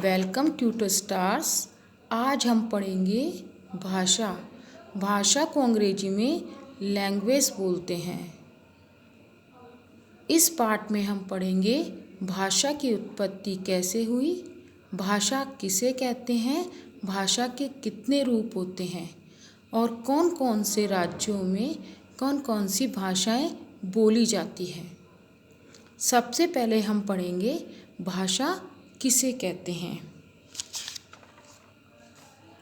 Welcome tutor stars. आज हम पढ़ेंगे भाषा। भाषा को अंग्रेजी में लैंग्वेज बोलते हैं। इस पाठ में हम पढ़ेंगे भाषा की उत्पत्ति कैसे हुई, भाषा किसे कहते हैं, भाषा के कितने रूप होते हैं और कौन कौन से राज्यों में कौन कौन सी भाषाएं बोली जाती हैं। सबसे पहले हम पढ़ेंगे भाषा किसे कहते हैं।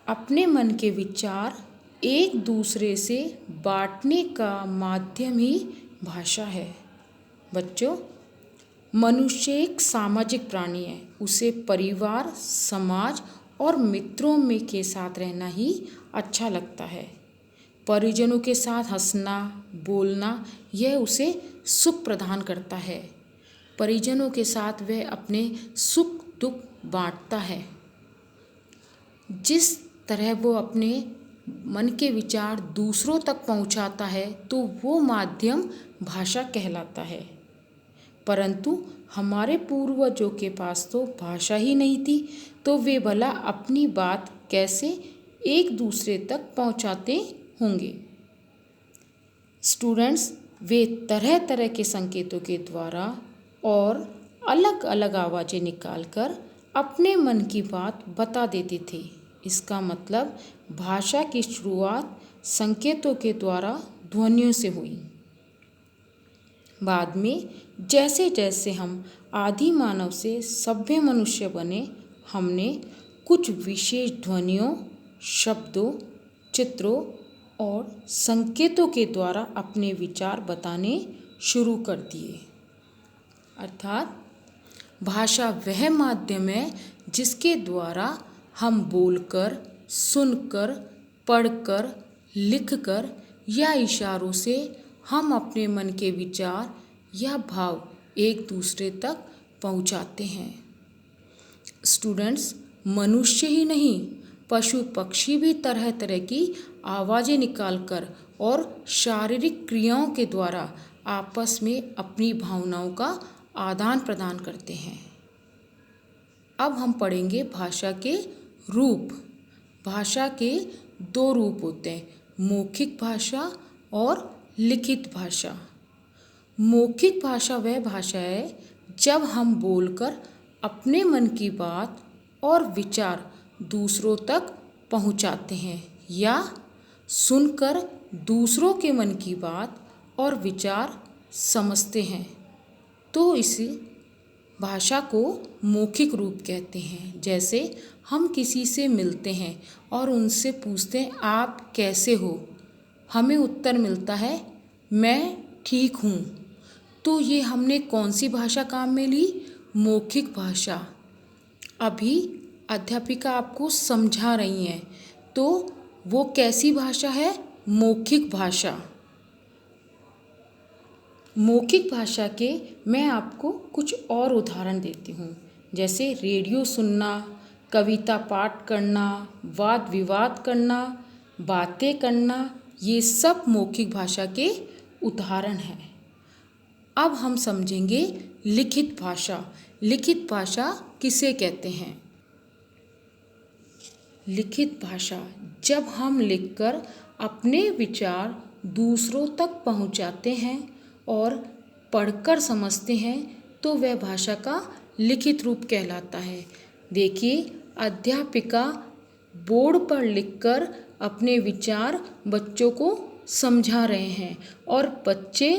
अपने मन के विचार एक दूसरे से बांटने का माध्यम ही भाषा है। बच्चों, मनुष्य एक सामाजिक प्राणी है। उसे परिवार, समाज और मित्रों में के साथ रहना ही अच्छा लगता है। परिजनों के साथ हंसना, बोलना, यह उसे सुख प्रदान करता है। परिजनों के साथ वह अपने सुख दुख बांटता है। जिस तरह वो अपने मन के विचार दूसरों तक पहुंचाता है तो वो माध्यम भाषा कहलाता है। परंतु हमारे पूर्वजों के पास तो भाषा ही नहीं थी, तो वे भला अपनी बात कैसे एक दूसरे तक पहुंचाते होंगे। स्टूडेंट्स, वे तरह तरह के संकेतों के द्वारा और अलग अलग आवाज़ें निकालकर अपने मन की बात बता देते थे। इसका मतलब भाषा की शुरुआत संकेतों के द्वारा ध्वनियों से हुई। बाद में जैसे जैसे हम आदि मानव से सभ्य मनुष्य बने, हमने कुछ विशेष ध्वनियों, शब्दों, चित्रों और संकेतों के द्वारा अपने विचार बताने शुरू कर दिए। अर्थात भाषा वह माध्यम है जिसके द्वारा हम बोलकर, सुनकर, पढ़कर, लिखकर या इशारों से हम अपने मन के विचार या भाव एक दूसरे तक पहुंचाते हैं। स्टूडेंट्स, मनुष्य ही नहीं, पशु पक्षी भी तरह तरह की आवाज़ें निकालकर और शारीरिक क्रियाओं के द्वारा आपस में अपनी भावनाओं का आदान प्रदान करते हैं। अब हम पढ़ेंगे भाषा के रूप। भाषा के दो रूप होते हैं, मौखिक भाषा और लिखित भाषा। मौखिक भाषा वह भाषा है जब हम बोलकर अपने मन की बात और विचार दूसरों तक पहुंचाते हैं या सुनकर दूसरों के मन की बात और विचार समझते हैं, तो इस भाषा को मौखिक रूप कहते हैं। जैसे हम किसी से मिलते हैं और उनसे पूछते हैं आप कैसे हो, हमें उत्तर मिलता है मैं ठीक हूँ। तो ये हमने कौन सी भाषा काम में ली? मौखिक भाषा। अभी अध्यापिका आपको समझा रही हैं, तो वो कैसी भाषा है? मौखिक भाषा। मौखिक भाषा के मैं आपको कुछ और उदाहरण देती हूँ। जैसे रेडियो सुनना, कविता पाठ करना, वाद विवाद करना, बातें करना, ये सब मौखिक भाषा के उदाहरण हैं। अब हम समझेंगे लिखित भाषा। लिखित भाषा किसे कहते हैं? लिखित भाषा जब हम लिखकर अपने विचार दूसरों तक पहुंचाते हैं और पढ़कर समझते हैं तो वह भाषा का लिखित रूप कहलाता है। देखिए, अध्यापिका बोर्ड पर लिखकर अपने विचार बच्चों को समझा रहे हैं और बच्चे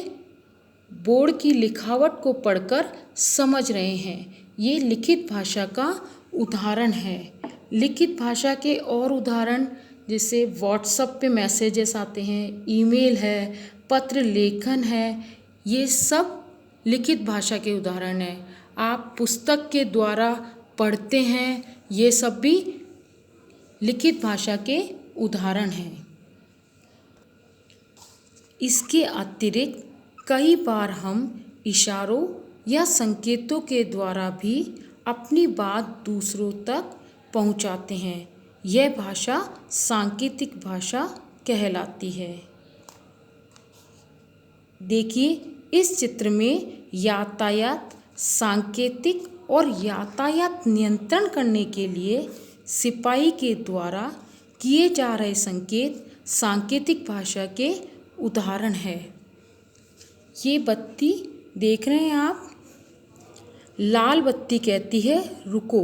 बोर्ड की लिखावट को पढ़कर समझ रहे हैं। ये लिखित भाषा का उदाहरण है। लिखित भाषा के और उदाहरण जैसे व्हाट्सएप पे मैसेजेस आते हैं, ईमेल है, पत्र लेखन है, ये सब लिखित भाषा के उदाहरण हैं। आप पुस्तक के द्वारा पढ़ते हैं, ये सब भी लिखित भाषा के उदाहरण हैं। इसके अतिरिक्त कई बार हम इशारों या संकेतों के द्वारा भी अपनी बात दूसरों तक पहुंचाते हैं। यह भाषा सांकेतिक भाषा कहलाती है। देखिए, इस चित्र में यातायात सांकेतिक और यातायात नियंत्रण करने के लिए सिपाही के द्वारा किए जा रहे संकेत सांकेतिक भाषा के उदाहरण है। ये बत्ती देख रहे हैं आप, लाल बत्ती कहती है रुको,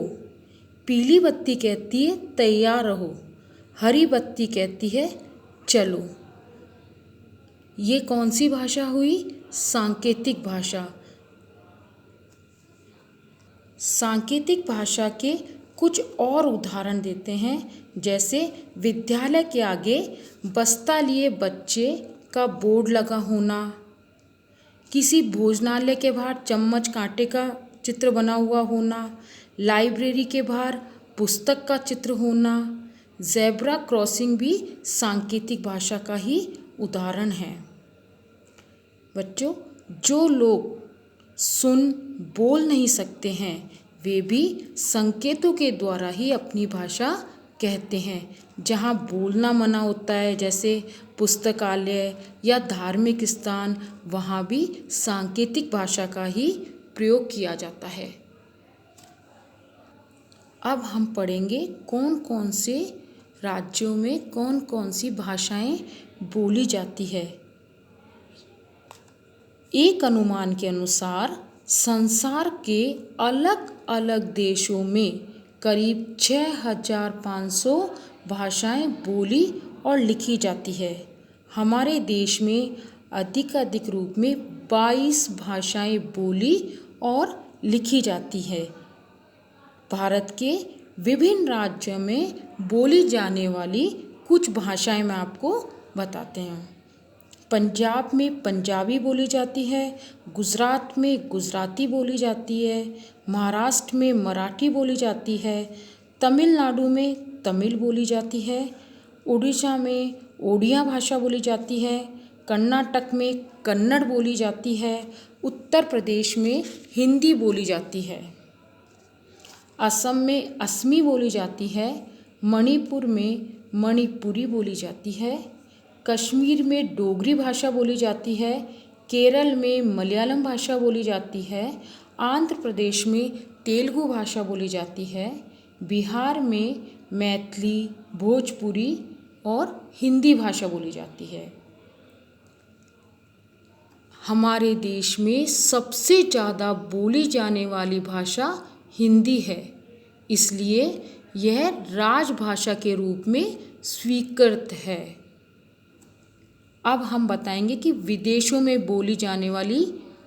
पीली बत्ती कहती है तैयार रहो, हरी बत्ती कहती है चलो। ये कौन सी भाषा हुई? सांकेतिक भाषा। सांकेतिक भाषा के कुछ और उदाहरण देते हैं, जैसे विद्यालय के आगे बस्ता लिए बच्चे का बोर्ड लगा होना, किसी भोजनालय के बाहर चम्मच कांटे का चित्र बना हुआ होना, लाइब्रेरी के बाहर पुस्तक का चित्र होना। ज़ेब्रा क्रॉसिंग भी सांकेतिक भाषा का ही उदाहरण है। बच्चों, जो लोग सुन बोल नहीं सकते हैं वे भी संकेतों के द्वारा ही अपनी भाषा कहते हैं। जहाँ बोलना मना होता है, जैसे पुस्तकालय या धार्मिक स्थान, वहाँ भी सांकेतिक भाषा का ही प्रयोग किया जाता है। अब हम पढ़ेंगे कौन कौन से राज्यों में कौन कौन सी भाषाएं बोली जाती है। एक अनुमान के अनुसार संसार के अलग अलग देशों में करीब 6500 भाषाएं बोली और लिखी जाती है। हमारे देश में अधिक रूप में 22 भाषाएं बोली और लिखी जाती है। भारत के विभिन्न राज्यों में बोली जाने वाली कुछ भाषाएं मैं आपको बताते हैं। पंजाब में पंजाबी बोली जाती है, गुजरात में गुजराती बोली जाती है, महाराष्ट्र में मराठी बोली जाती है, तमिलनाडु में तमिल बोली जाती है, उड़ीसा में ओडिया भाषा बोली जाती है, कर्नाटक में कन्नड़ बोली जाती है, उत्तर प्रदेश में हिंदी बोली जाती है, असम में असमी बोली जाती है, मणिपुर में मणिपुरी बोली जाती है, कश्मीर में डोगरी भाषा बोली जाती है, केरल में मलयालम भाषा बोली जाती है, आंध्र प्रदेश में तेलुगु भाषा बोली जाती है, बिहार में मैथिली, भोजपुरी और हिंदी भाषा बोली जाती है। हमारे देश में सबसे ज़्यादा बोली जाने वाली भाषा हिंदी है, इसलिए यह राजभाषा के रूप में स्वीकृत है। अब हम बताएंगे कि विदेशों में बोली जाने वाली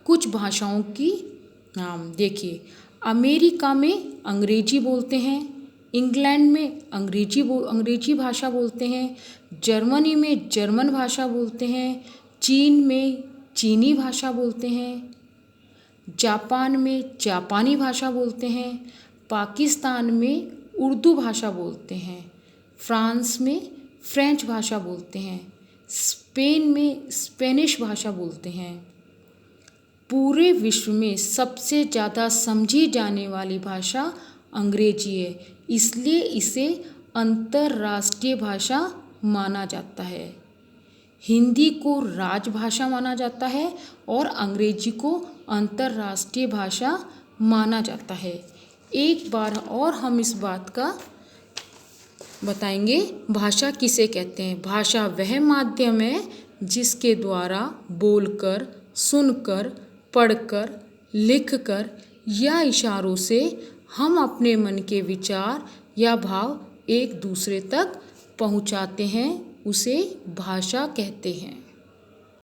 कुछ भाषाओं की नाम। देखिए, अमेरिका में अंग्रेजी बोलते हैं, इंग्लैंड में अंग्रेजी भाषा बोलते हैं, जर्मनी में जर्मन भाषा बोलते हैं, चीन में चीनी भाषा बोलते हैं, जापान में जापानी भाषा बोलते हैं, पाकिस्तान में उर्दू भाषा बोलते हैं, फ्रांस में फ्रेंच भाषा बोलते हैं, स्पेन में स्पेनिश भाषा बोलते हैं। पूरे विश्व में सबसे ज़्यादा समझी जाने वाली भाषा अंग्रेजी है, इसलिए इसे अंतर्राष्ट्रीय भाषा माना जाता है। हिंदी को राजभाषा माना जाता है और अंग्रेजी को अंतर्राष्ट्रीय भाषा माना जाता है। एक बार और हम इस बात का बताएंगे, भाषा किसे कहते हैं। भाषा वह माध्यम है जिसके द्वारा बोलकर, सुनकर, पढ़कर, लिखकर या इशारों से हम अपने मन के विचार या भाव एक दूसरे तक पहुंचाते हैं, उसे भाषा कहते हैं।